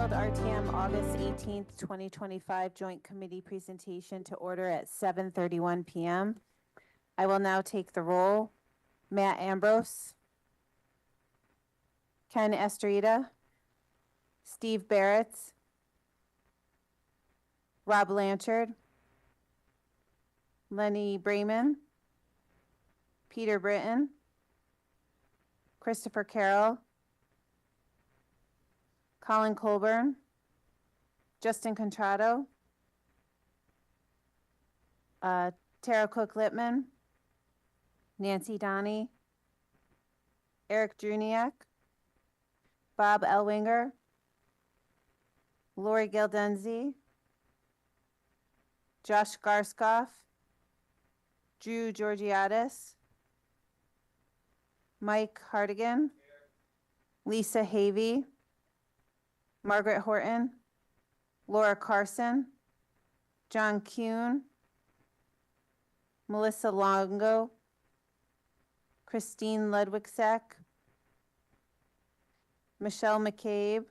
called RTM August 18th, 2025 Joint Committee Presentation to order at 7:31 p.m. I will now take the roll. Matt Ambrose, Ken Estrita, Steve Barrett, Rob Blanchard, Lenny Bremen, Peter Britton, Christopher Carroll, Colin Colburn, Justin Contrado, Tara Cook-Littman, Nancy Donnie, Eric Druniak, Bob Elwinger, Lori Gildenzi, Josh Garskoff, Drew Georgiadis, Mike Hartigan, Lisa Havey, Margaret Horton, Laura Carson, John Kuhn, Melissa Longo, Christine Ludwigsack, Michelle McCabe,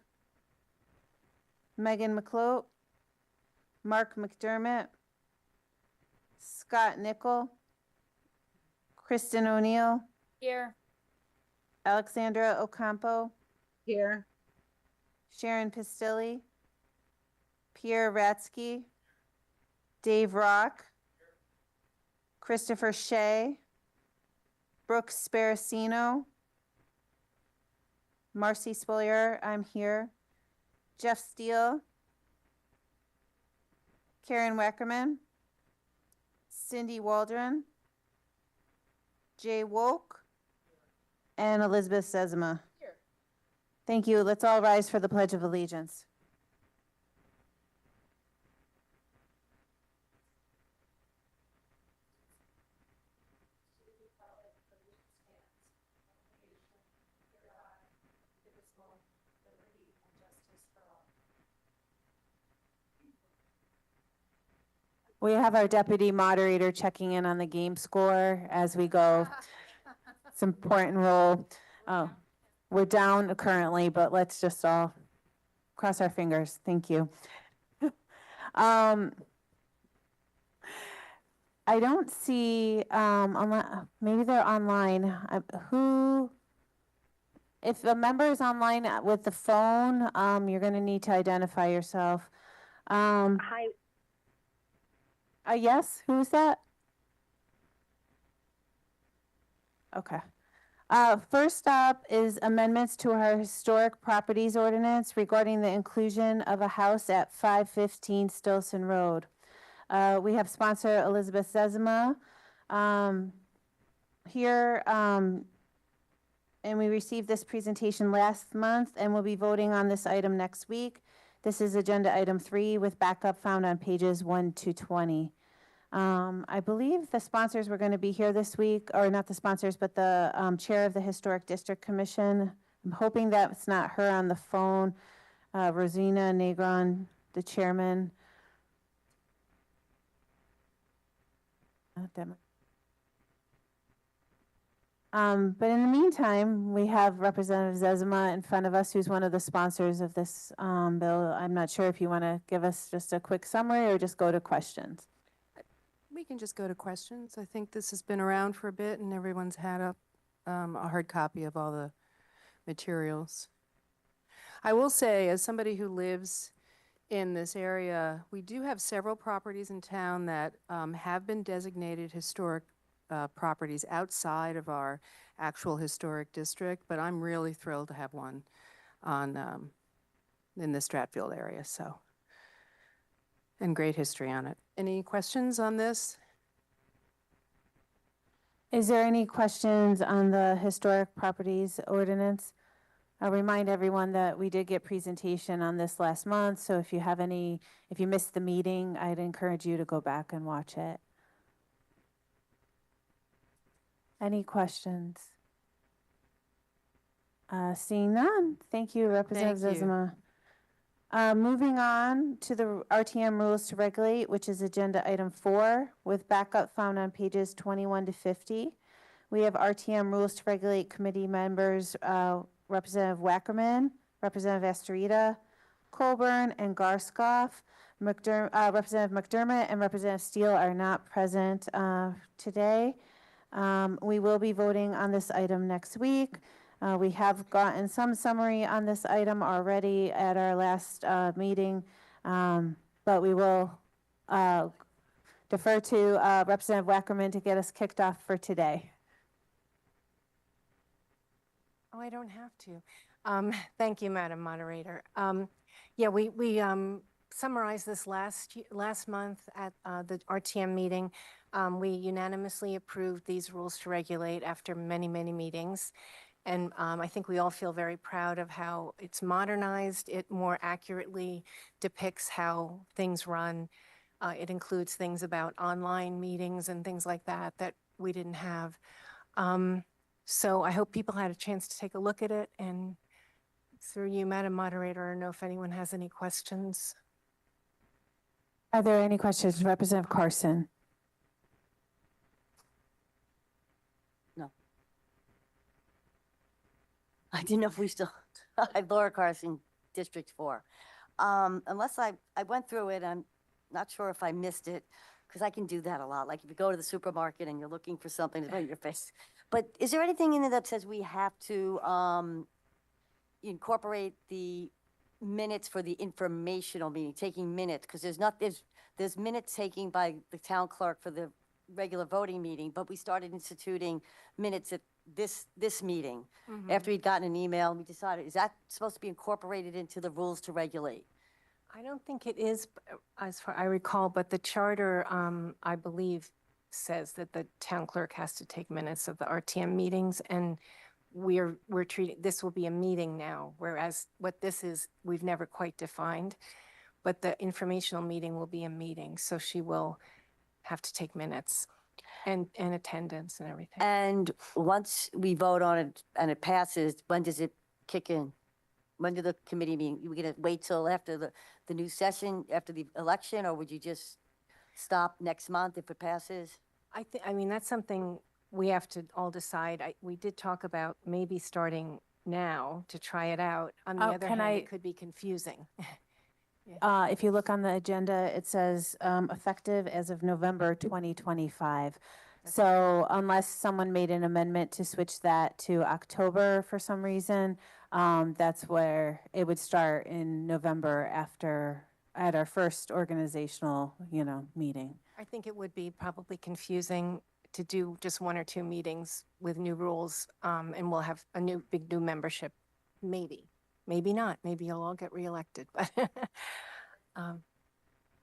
Megan McCloat, Mark McDermott, Scott Nickel, Kristen O'Neill. Here. Alexandra Ocampo. Here. Sharon Pistilli, Pierre Ratsky, Dave Rock, Christopher Shea, Brooks Sparacino, Marcy Spolier, I'm here, Jeff Steele, Karen Wackerman, Cindy Waldron, Jay Woke, and Elizabeth Sezema. Thank you. Let's all rise for the Pledge of Allegiance. We have our deputy moderator checking in on the game score as we go. It's an important role. Oh, we're down currently, but let's just all cross our fingers. Thank you. I don't see, maybe they're online. If a member is online with the phone, you're going to need to identify yourself. Hi. Yes, who's that? Okay. First up is amendments to our historic properties ordinance regarding the inclusion of a house at 515 Stilson Road. We have sponsor Elizabeth Sezema here, and we received this presentation last month, and we'll be voting on this item next week. This is agenda item 3 with backup found on pages 1 to 20. I believe the sponsors were going to be here this week, or not the sponsors, but the chair of the Historic District Commission. I'm hoping that's not her on the phone. Rosina Negron, the chairman. But in the meantime, we have Representative Zezima in front of us, who's one of the sponsors of this bill. I'm not sure if you want to give us just a quick summary or just go to questions. We can just go to questions. I think this has been around for a bit and everyone's had a hard copy of all the materials. I will say, as somebody who lives in this area, we do have several properties in town that have been designated historic properties outside of our actual historic district, but I'm really thrilled to have one on in the Stratfield area, so, and great history on it. Any questions on this? Is there any questions on the historic properties ordinance? I'll remind everyone that we did get presentation on this last month, so if you have any, if you missed the meeting, I'd encourage you to go back and watch it. Any questions? Seeing none, thank you, Representative Zezima. Moving on to the RTM rules to regulate, which is agenda item 4, with backup found on pages 21 to 50. We have RTM rules to regulate committee members, Representative Wackerman, Representative Estrita, Colburn, and Garskoff. Representative McDermott and Representative Steele are not present today. We will be voting on this item next week. We have gotten some summary on this item already at our last meeting, but we will defer to Representative Wackerman to get us kicked off for today. Oh, I don't have to. Thank you, Madam Moderator. Yeah, we summarized this last month at the RTM meeting. We unanimously approved these rules to regulate after many, many meetings. And I think we all feel very proud of how it's modernized. It more accurately depicts how things run. It includes things about online meetings and things like that that we didn't have. So I hope people had a chance to take a look at it, and through you, Madam Moderator, I don't know if anyone has any questions. Are there any questions, Representative Carson? No. I didn't know if we still, Laura Carson, District 4. Unless I went through it, I'm not sure if I missed it, because I can do that a lot. Like if you go to the supermarket and you're looking for something to put in your face. But is there anything in it that says we have to incorporate the minutes for the informational meeting, taking minutes? Because there's minutes taking by the town clerk for the regular voting meeting, but we started instituting minutes at this meeting. Mm-hmm. After we'd gotten an email, and we decided, is that supposed to be incorporated into the rules to regulate? I don't think it is, as far I recall, but the charter, I believe, says that the town clerk has to take minutes of the RTM meetings, and we're treating, this will be a meeting now, whereas what this is, we've never quite defined, but the informational meeting will be a meeting, so she will have to take minutes and attendance and everything. And once we vote on it and it passes, when does it kick in? When do the committee meeting? You gonna wait till after the new session, after the election, or would you just stop next month if it passes? I mean, that's something we have to all decide. We did talk about maybe starting now to try it out. On the other hand, it could be confusing. If you look on the agenda, it says effective as of November 2025. So unless someone made an amendment to switch that to October for some reason, that's where it would start in November at our first organizational, meeting. I think it would be probably confusing to do just one or two meetings with new rules, and we'll have a big new membership. Maybe not. Maybe you'll all get reelected, but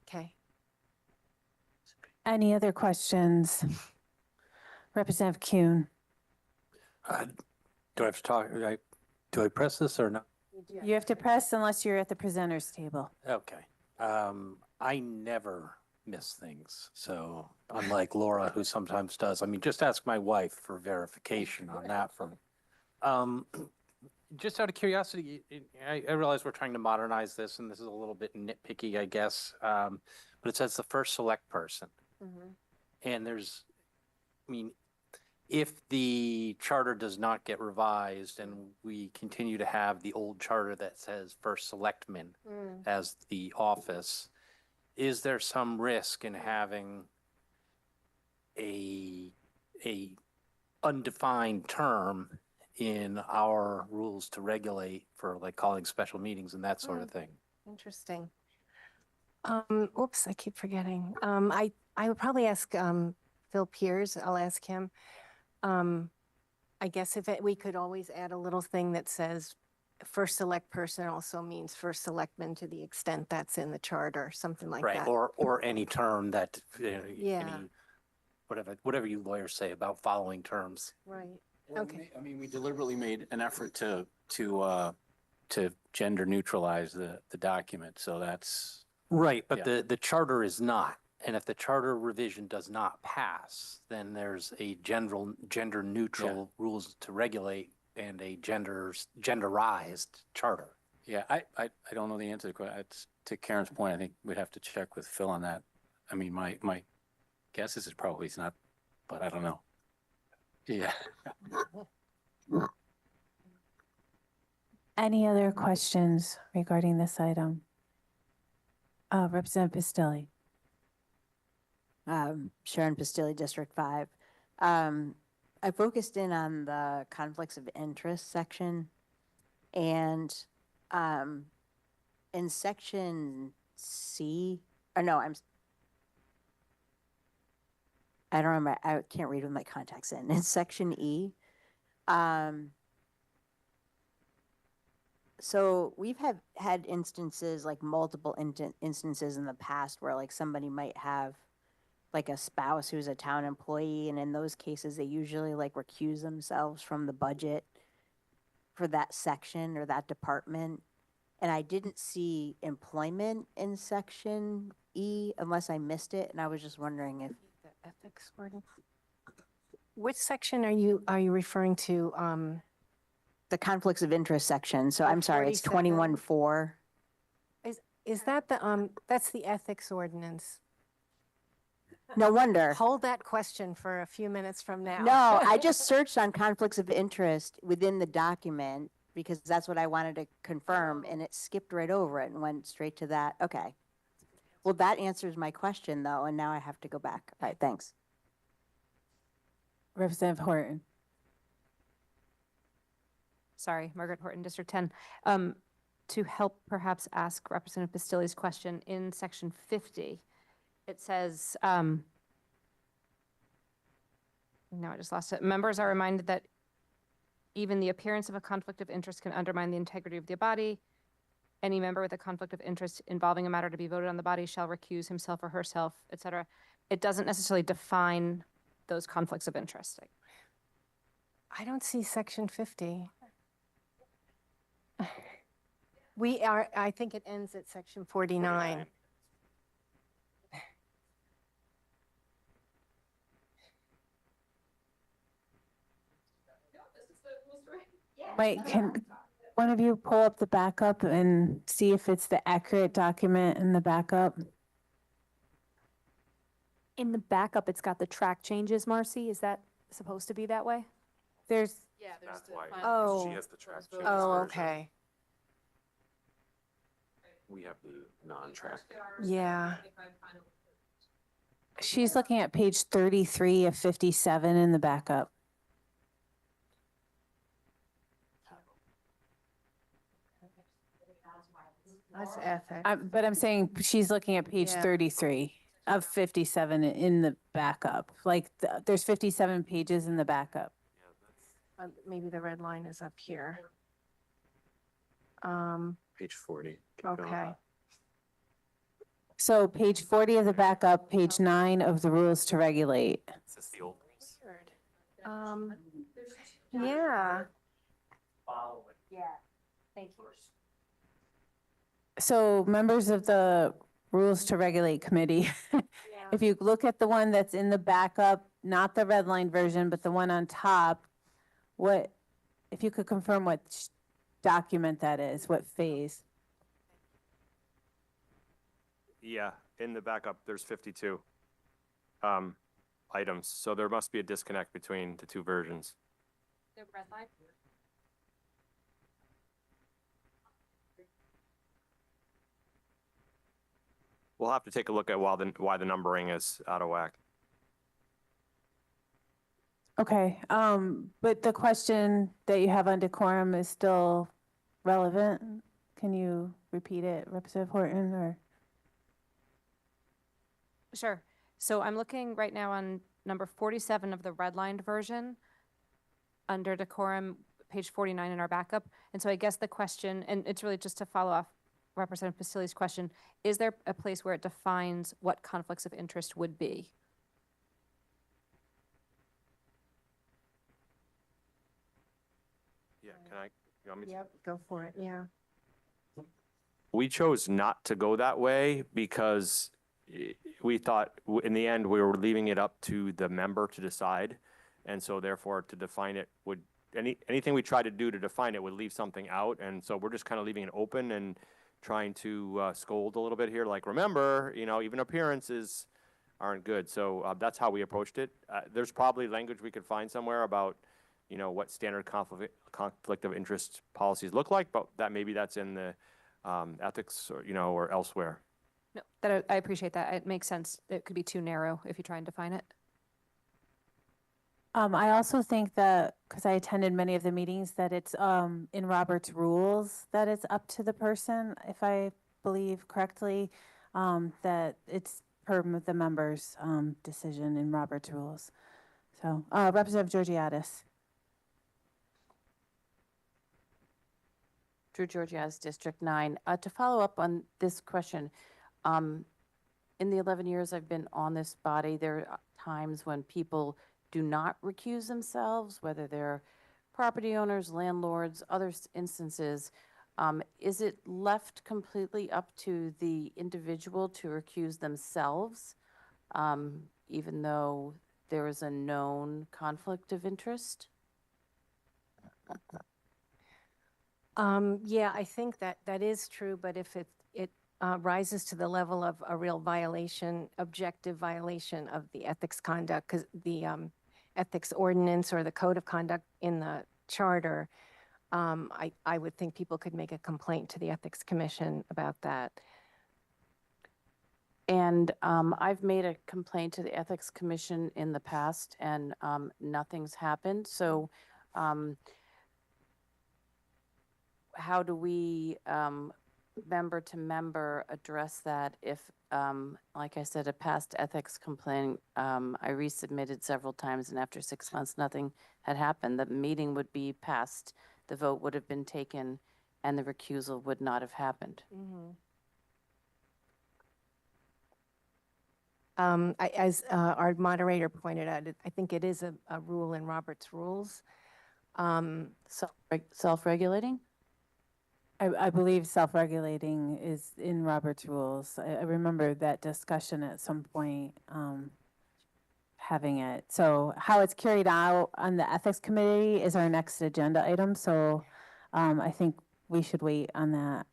okay. Any other questions? Representative Kuhn. Do I have to talk? Do I press this or not? You have to press unless you're at the presenters table. Okay. I never miss things. So unlike Laura, who sometimes does, I mean, just ask my wife for verification on that from. Just out of curiosity, I realize we're trying to modernize this, and this is a little bit nitpicky, I guess. But it says the first select person. Mm-hmm. And if the charter does not get revised and we continue to have the old charter that says first selectman as the office, is there some risk in having a undefined term in our rules to regulate for like calling special meetings and that sort of thing? Interesting. Oops, I keep forgetting. I would probably ask Phil Piers. I'll ask him. I guess we could always add a little thing that says first select person also means first selectman to the extent that's in the charter, something like that. Right, or any term that, Yeah. whatever you lawyers say about following terms. Right. Well, Okay. I mean, we deliberately made an effort to gender neutralize the document, so that's. Right, but Yeah. the charter is not. And if the charter revision does not pass, then there's a gender neutral rules to regulate and a genderized charter. Yeah, I don't know the answer to the question. To Karen's point, I think we'd have to check with Phil on that. I mean, my guess is probably it's not, but I don't know. Yeah. Any other questions regarding this item? Representative Pistilli. Sharon Pistilli, District 5. I focused in on the conflicts of interest section, and in section C, or no, I don't remember, I can't read with my contacts in. In section E, so we've had instances, like multiple instances in the past where like somebody might have like a spouse who's a town employee, and in those cases, they usually like recuse themselves from the budget for that section or that department. And I didn't see employment in section E unless I missed it, and I was just wondering if, The ethics ordinance. Which section are you referring to? the conflicts of interest section, so I'm sorry, it's 47. 21-4. Is that that's the ethics ordinance? No wonder. Hold that question for a few minutes from now. No, I just searched on conflicts of interest within the document because that's what I wanted to confirm, and it skipped right over it and went straight to that. Okay. Well, that answers my question though, and now I have to go back. All right, thanks. Representative Horton. Sorry, Margaret Horton, District 10. To help perhaps ask Representative Pistilli's question, in section 50, it says, no, I just lost it. Members are reminded that even the appearance of a conflict of interest can undermine the integrity of the body. Any member with a conflict of interest involving a matter to be voted on the body shall recuse himself or herself, et cetera. It doesn't necessarily define those conflicts of interest. I don't see section 50. I think it ends at section 49. Wait, can one of you pull up the backup and see if it's the accurate document in the backup? In the backup, it's got the track changes, Marcy. Is that supposed to be that way? There's, That's why Oh. she has the track changes Oh, version. okay. We have the non-track. Yeah. she's looking at page 33 of 57 in the backup. That's ethics. But I'm saying she's looking at page Yeah. 33 of 57 in the backup. Like, there's 57 pages in the backup. Maybe the red line is up here. Page 40. Keep going. Okay. So page 40 of the backup, page 9 of the rules to regulate. Is this the old? Weird. Yeah. Yeah, thank you. So members of the Rules to Regulate Committee, if you look at the one that's in the backup, not the red line version, but the one on top, if you could confirm what document that is, what phase? Yeah, in the backup, there's 52 items, so there must be a disconnect between the two versions. The red line? We'll have to take a look at why the numbering is out of whack. Okay, but the question that you have on decorum is still relevant. Can you repeat it, Representative Horton, or? Sure. So I'm looking right now on number 47 of the redlined version under decorum, page 49 in our backup. And so I guess the question, and it's really just to follow off Representative Pistilli's question, is there a place where it defines what conflicts of interest would be? Yeah, you want me to? Yep, go for it, yeah. We chose not to go that way because we thought in the end, we were leaving it up to the member to decide. And so therefore to define it would, anything we try to do to define it would leave something out. And so we're just kind of leaving it open and trying to scold a little bit here. Like, remember, even appearances aren't good. So that's how we approached it. There's probably language we could find somewhere about, what standard conflict of interest policies look like, but maybe that's in the ethics or elsewhere. No, I appreciate that. It makes sense. It could be too narrow if you try and define it. I also think that, because I attended many of the meetings, that it's in Robert's rules that it's up to the person, if I believe correctly, that it's per the members' decision in Robert's rules. So, Representative Georgiadis. Drew Georgiadis, District 9. To follow up on this question, in the 11 years I've been on this body, there are times when people do not recuse themselves, whether they're property owners, landlords, other instances. Is it left completely up to the individual to recuse themselves, even though there is a known conflict of interest? Yeah, I think that is true, but if it rises to the level of a real violation, objective violation of the ethics conduct, because the ethics ordinance or the code of conduct in the charter, I would think people could make a complaint to the Ethics Commission about that. And I've made a complaint to the Ethics Commission in the past, and nothing's happened. So how do we, member to member, address that if, like I said, a past ethics complaint, I resubmitted several times, and after 6 months, nothing had happened. The meeting would be passed, the vote would have been taken, and the recusal would not have happened. As our moderator pointed out, I think it is a rule in Robert's rules. Self-regulating? I believe self-regulating is in Robert's rules. I remember that discussion at some point, having it. So how it's carried out on the ethics committee is our next agenda item. So I think we should wait on that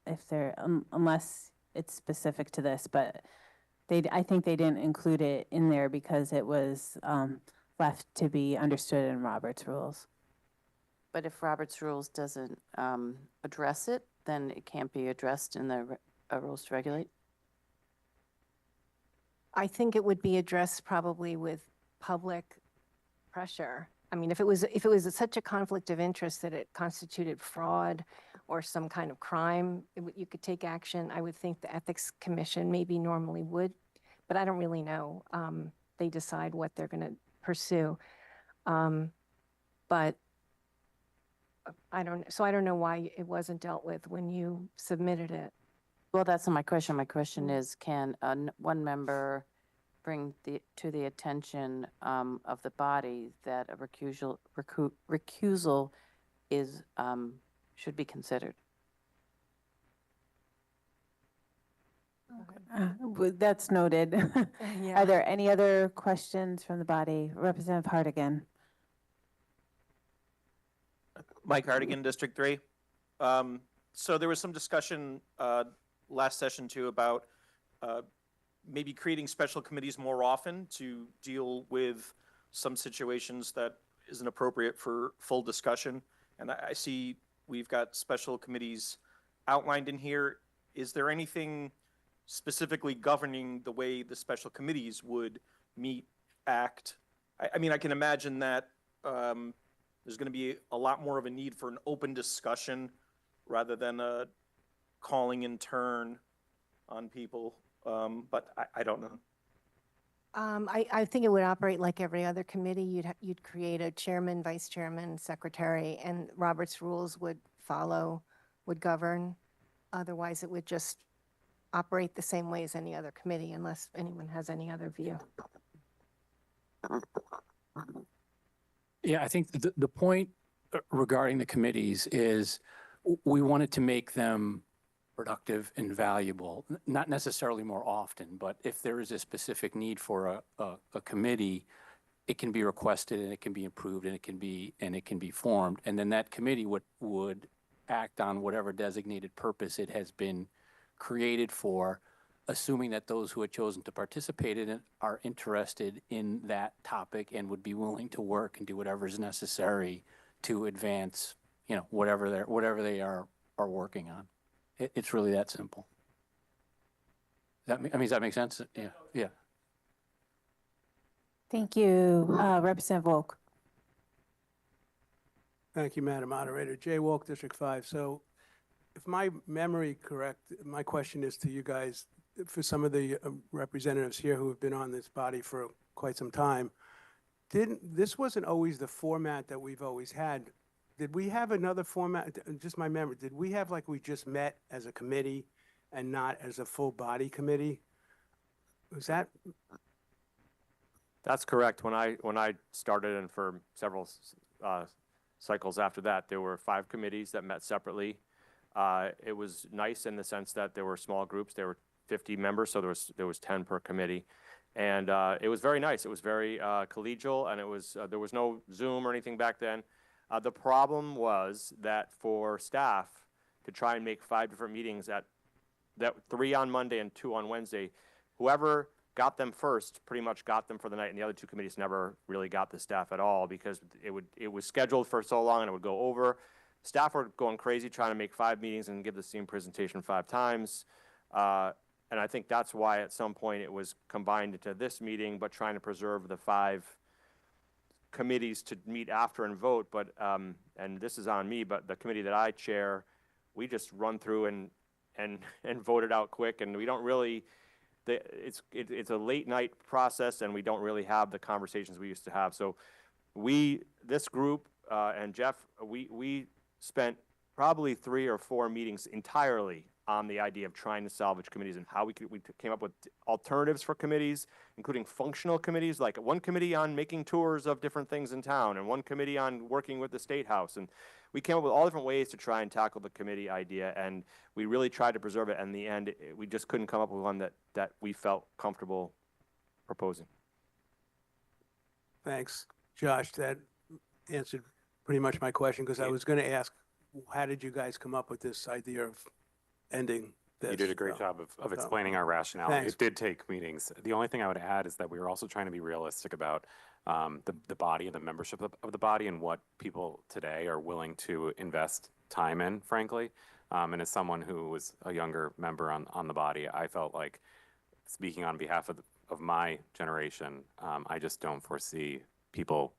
if there, unless it's specific to this, but I think they didn't include it in there because it was left to be understood in Robert's rules. But if Robert's rules doesn't address it, then it can't be addressed in the rules to regulate? I think it would be addressed probably with public pressure. I mean, if it was such a conflict of interest that it constituted fraud or some kind of crime, you could take action. I would think the Ethics Commission maybe normally would, but I don't really know. They decide what they're going to pursue. But I don't know why it wasn't dealt with when you submitted it. Well, that's not my question. My question is, can one member bring to the attention of the body that a recusal is should be considered? That's noted. Yeah. Are there any other questions from the body? Representative Hardigan. Mike Hardigan, District 3. So there was some discussion last session too about maybe creating special committees more often to deal with some situations that isn't appropriate for full discussion. And I see we've got special committees outlined in here. Is there anything specifically governing the way the special committees would meet, act? I mean, I can imagine that there's going to be a lot more of a need for an open discussion rather than a calling in turn on people. But I don't know. I think it would operate like every other committee. You'd create a chairman, vice chairman, secretary, and Robert's rules would govern. Otherwise, it would just operate the same way as any other committee, unless anyone has any other view. Yeah, I think the point regarding the committees is we wanted to make them productive and valuable, not necessarily more often, but if there is a specific need for a committee, it can be requested and it can be improved and it can be formed, and then that committee would act on whatever designated purpose it has been created for, assuming that those who had chosen to participate in it are interested in that topic and would be willing to work and do whatever is necessary to advance, whatever they are working on. It's really that simple. Does that make sense? Yeah, yeah. Thank you. Representative Volk. Thank you, Madam Moderator. Jay Wolk, District 5. So if my memory correct, my question is to you guys, for some of the representatives here who have been on this body for quite some time, this wasn't always the format that we've always had. Did we have another format? Just my memory, did we have like we just met as a committee and not as a full body committee? Was that? That's correct. When I started, and for several cycles after that, there were 5 committees that met separately. It was nice in the sense that there were small groups. There were 50 members, so there was 10 per committee, and it was very nice. It was very collegial, and it was there was no Zoom or anything back then. The problem was that for staff to try and make 5 different meetings that 3 on Monday and 2 on Wednesday, whoever got them first pretty much got them for the night, and the other 2 committees never really got the staff at all because it was scheduled for so long and it would go over. Staff were going crazy trying to make 5 meetings and give the same presentation 5 times. And I think that's why at some point it was combined into this meeting, but trying to preserve the 5 committees to meet after and vote. But, and this is on me, but the committee that I chair, we just run through and vote it out quick. And we don't really, it's a late night process, and we don't really have the conversations we used to have. So this group, and Jeff, we spent probably 3 or 4 meetings entirely on the idea of trying to salvage committees and how we came up with alternatives for committees, including functional committees, like one committee on making tours of different things in town and one committee on working with the State House. And we came up with all different ways to try and tackle the committee idea, and we really tried to preserve it. And in the end, we just couldn't come up with one that we felt comfortable proposing. Thanks, Josh. That answered pretty much my question, because I was going to ask, how did you guys come up with this idea of ending this? You did a great job of explaining our rationale. Thanks. It did take meetings. The only thing I would add is that we were also trying to be realistic about the body and the membership of the body and what people today are willing to invest time in, frankly. And as someone who was a younger member on the body, I felt like, speaking on behalf of my generation, I just don't foresee people,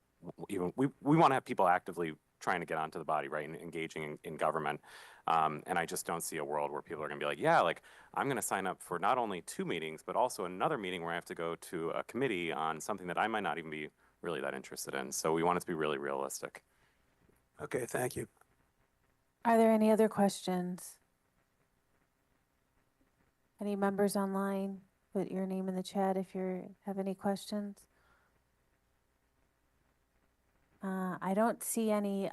even we want to have people actively trying to get onto the body, right, and engaging in government. And I just don't see a world where people are going to be like, yeah, like, I'm going to sign up for not only 2 meetings, but also another meeting where I have to go to a committee on something that I might not even be really that interested in. So we want it to be really realistic. Okay, thank you. Are there any other questions? Any members online? Put your name in the chat if you have any questions. I don't see any.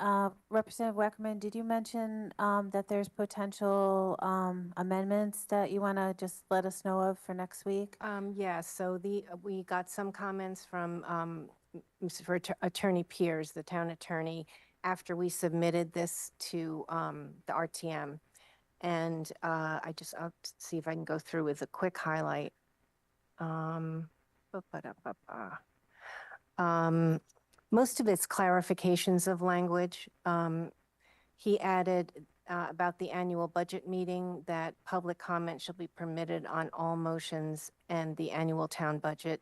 Representative Weckerman, did you mention that there's potential amendments that you want to just let us know of for next week? Yeah, so we got some comments from Attorney Piers, the town attorney, after we submitted this to the RTM. And I'll see if I can go through with a quick highlight. Most of it's clarifications of language. He added about the annual budget meeting that public comment shall be permitted on all motions and the annual town budget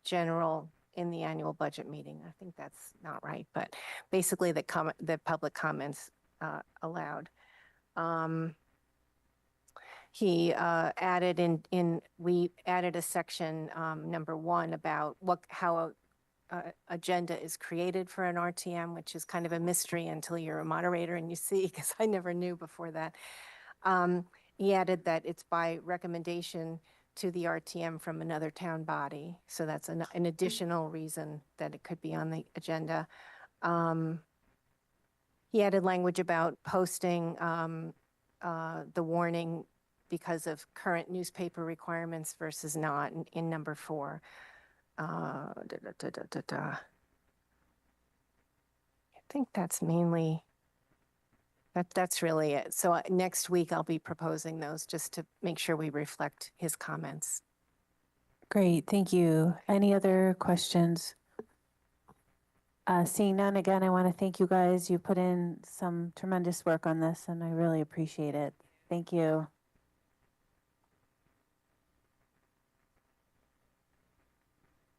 general in the annual budget meeting. I think that's not right, but basically the public comments allowed. He added we added a section number 1 about how agenda is created for an RTM, which is kind of a mystery until you're a moderator and you see, because I never knew before that. He added that it's by recommendation to the RTM from another town body. So that's an additional reason that it could be on the agenda. He added language about posting the warning because of current newspaper requirements versus not in number 4. I think that's mainly That's really it. So next week I'll be proposing those just to make sure we reflect his comments. Great, thank you. Any other questions? Seeing none, again, I want to thank you guys. You put in some tremendous work on this, and I really appreciate it. Thank you.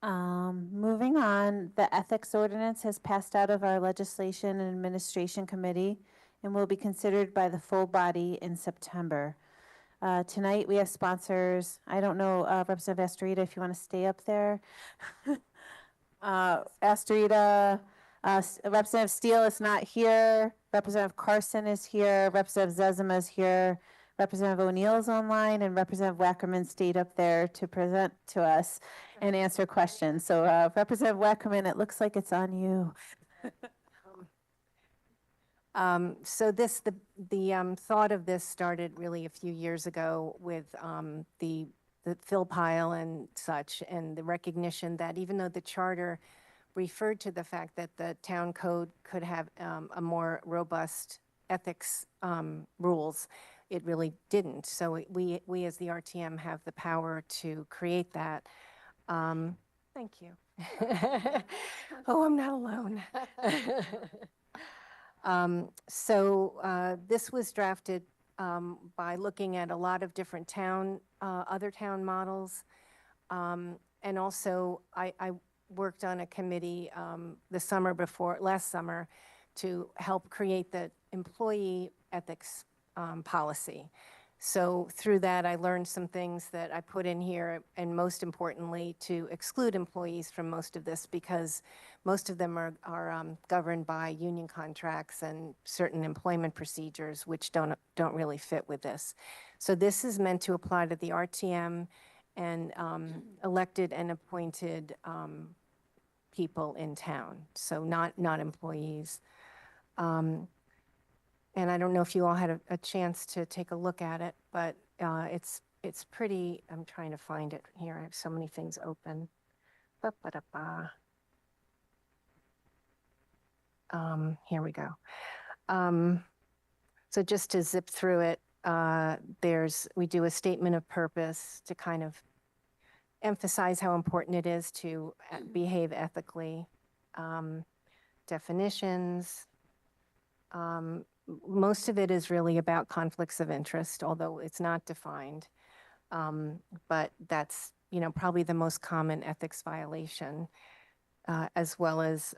Moving on, the ethics ordinance has passed out of our Legislation and Administration Committee and will be considered by the full body in September. Tonight, we have sponsors. I don't know, Representative Astrida, if you want to stay up there. Astrida, Representative Steele is not here. Representative Carson is here. Representative Zezima is here. Representative O'Neill is online, and Representative Wackerman stayed up there to present to us and answer questions. So Representative Wackerman, it looks like it's on you. So the thought of this started really a few years ago with the fill pile and such, and the recognition that even though the charter referred to the fact that the town code could have a more robust ethics rules, it really didn't. So we as the RTM have the power to create that. Thank you. Oh, I'm not alone. This was drafted by looking at a lot of different other town models. And also, I worked on a committee last summer, to help create the employee ethics policy. So through that, I learned some things that I put in here, and most importantly, to exclude employees from most of this, because most of them are governed by union contracts and certain employment procedures, which don't really fit with this. So this is meant to apply to the RTM and elected and appointed people in town, so not employees. And I don't know if you all had a chance to take a look at it, but it's pretty. I'm trying to find it here. I have so many things open. Here we go. So just to zip through it, we do a statement of purpose to kind of emphasize how important it is to behave ethically. Definitions. Most of it is really about conflicts of interest, although it's not defined. But that's, probably the most common ethics violation, as well as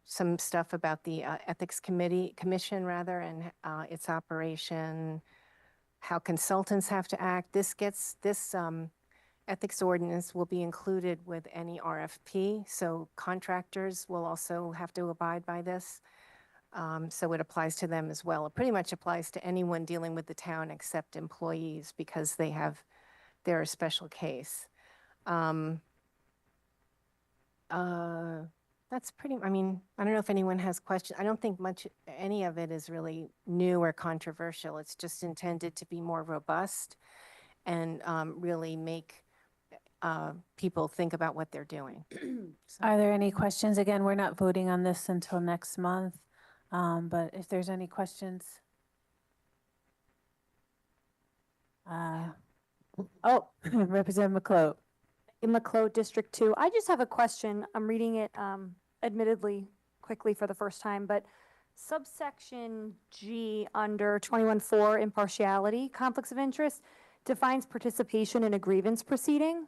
some stuff about the ethics commission, and its operation, how consultants have to act. This ethics ordinance will be included with any RFP, so contractors will also have to abide by this. So it applies to them as well. It pretty much applies to anyone dealing with the town except employees, because they're a special case. That's pretty, I don't know if anyone has questions. I don't think any of it is really new or controversial. It's just intended to be more robust and really make people think about what they're doing. Are there any questions? Again, we're not voting on this until next month. But if there's any questions. Representative McCloat. In McCloat District 2, I just have a question. I'm reading it admittedly quickly for the first time, but subsection G under 21.4 impartiality, conflicts of interest, defines participation in a grievance proceeding.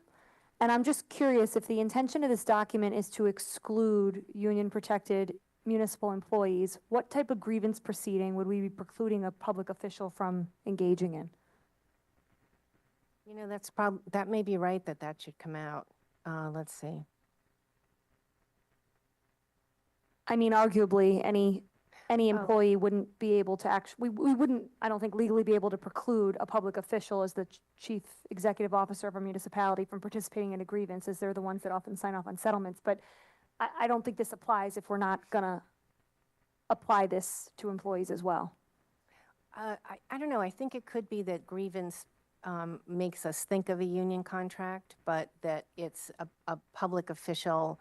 And I'm just curious if the intention of this document is to exclude union protected municipal employees, what type of grievance proceeding would we be precluding a public official from engaging in? That may be right, that should come out. Let's see. Arguably, any employee wouldn't be able to we wouldn't, I don't think, legally be able to preclude a public official as the chief executive officer of a municipality from participating in a grievance, as they're the ones that often sign off on settlements. But I don't think this applies if we're not going to apply this to employees as well. I don't know. I think it could be that grievance makes us think of a union contract, but that it's a public official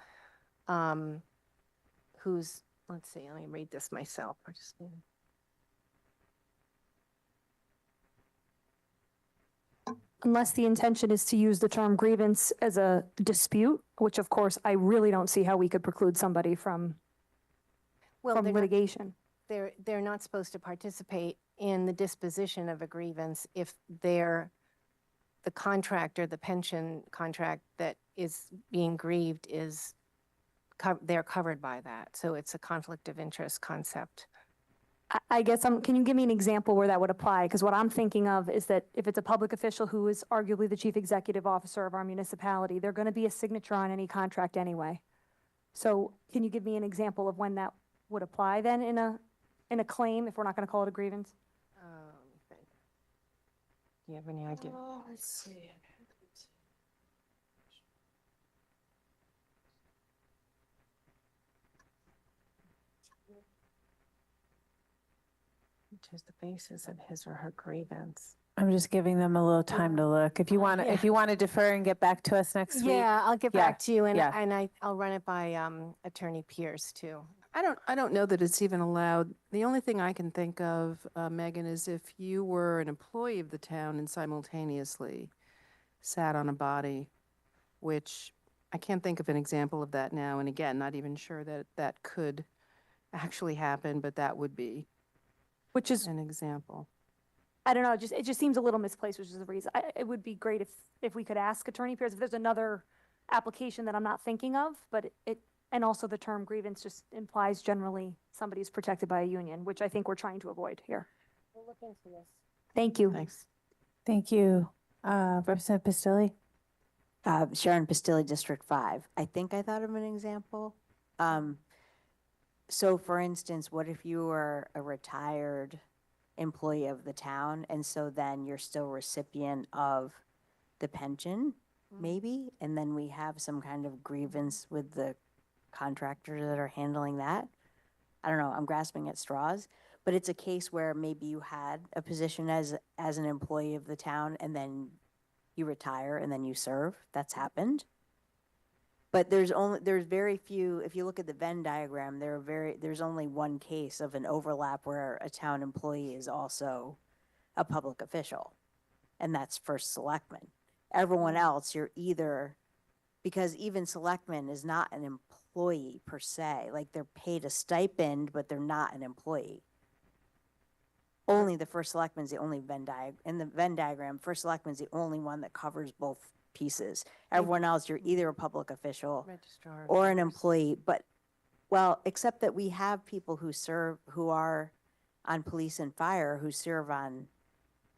who's, let's see, let me read this myself. unless the intention is to use the term grievance as a dispute, which of course I really don't see how we could preclude somebody from Well, they're not, litigation. they're not supposed to participate in the disposition of a grievance if they're the contractor, the pension contract that is being grieved is, they're covered by that. So it's a conflict of interest concept. I guess can you give me an example where that would apply? Because what I'm thinking of is that if it's a public official who is arguably the chief executive officer of our municipality, they're going to be a signature on any contract anyway. So can you give me an example of when that would apply then in a claim, if we're not going to call it a grievance? Do you have any idea? Let's see. Which is the basis of his or her grievance? I'm just giving them a little time to look. If you want to, Yeah. if you want to defer and get back to us next week. Yeah, I'll get Yeah, back to you, and yeah. I'll run it by Attorney Pierce too. I don't know that it's even allowed. The only thing I can think of, Megan, is if you were an employee of the town and simultaneously sat on a body, which I can't think of an example of that now. And again, not even sure that that could actually happen, but that would be Which is, an example. I don't know, it just seems a little misplaced, which is the reason. It would be great if we could ask Attorney Pierce if there's another application that I'm not thinking of, but and also the term grievance just implies generally somebody's protected by a union, which I think we're trying to avoid here. We'll look into this. Thank you. Thanks. Thank you. Representative Pistilli? Sharon Pistilli, District 5. I think I thought of an example. So for instance, what if you were a retired employee of the town, and so then you're still recipient of the pension, maybe, and then we have some kind of grievance with the contractors that are handling that? I don't know, I'm grasping at straws, but it's a case where maybe you had a position as an employee of the town, and then you retire and then you serve. That's happened. But there's very few, if you look at the Venn diagram, there's only one case of an overlap where a town employee is also a public official, and that's first selectman. Everyone else, you're either, because even selectman is not an employee per se, like they're paid a stipend, but they're not an employee. Only the first selectman's the only in the Venn diagram, first selectman's the only one that covers both pieces. Everyone else, you're either a public official Registrar of or an Voters. employee, but, well, except that we have people who are on police and fire who serve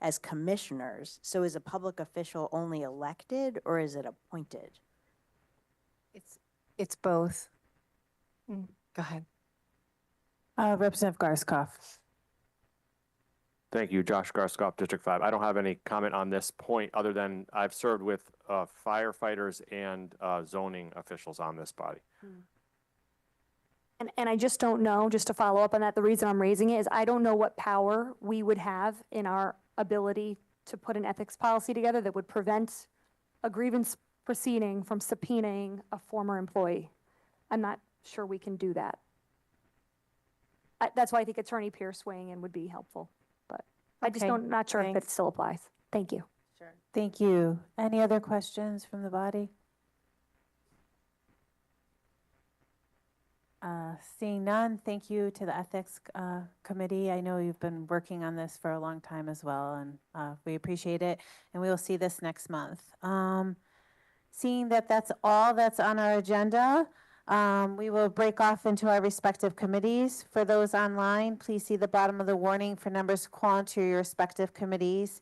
as commissioners. So is a public official only elected or is it appointed? It's both. Go ahead. Representative Garskoff? Thank you, Josh Garskoff, District 5. I don't have any comment on this point other than I've served with firefighters and zoning officials on this body. And I just don't know, just to follow up on that, the reason I'm raising it is I don't know what power we would have in our ability to put an ethics policy together that would prevent a grievance proceeding from subpoenaing a former employee. I'm not sure we can do that. That's why I think Attorney Pierce weighing in would be helpful, but I just Okay, not sure if it thanks. still applies. Thank you. Sure. Thank you. Any other questions from the body? Seeing none, thank you to the Ethics Committee. I know you've been working on this for a long time as well, and we appreciate it. And we will see this next month. Seeing that that's all that's on our agenda, we will break off into our respective committees. For those online, please see the bottom of the warning for numbers to call into your respective committees.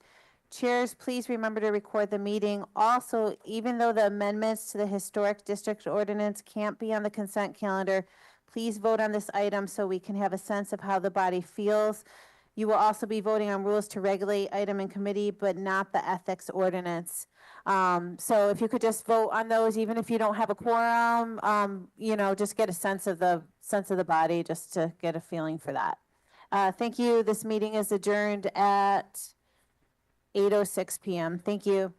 Chairs, please remember to record the meeting. Also, even though the amendments to the Historic District Ordinance can't be on the consent calendar, please vote on this item so we can have a sense of how the body feels. You will also be voting on rules to regulate item in committee, but not the ethics ordinance. So if you could just vote on those, even if you don't have a quorum, just get a sense of the body, just to get a feeling for that. Thank you. This meeting is adjourned at 8:06 p.m. Thank you.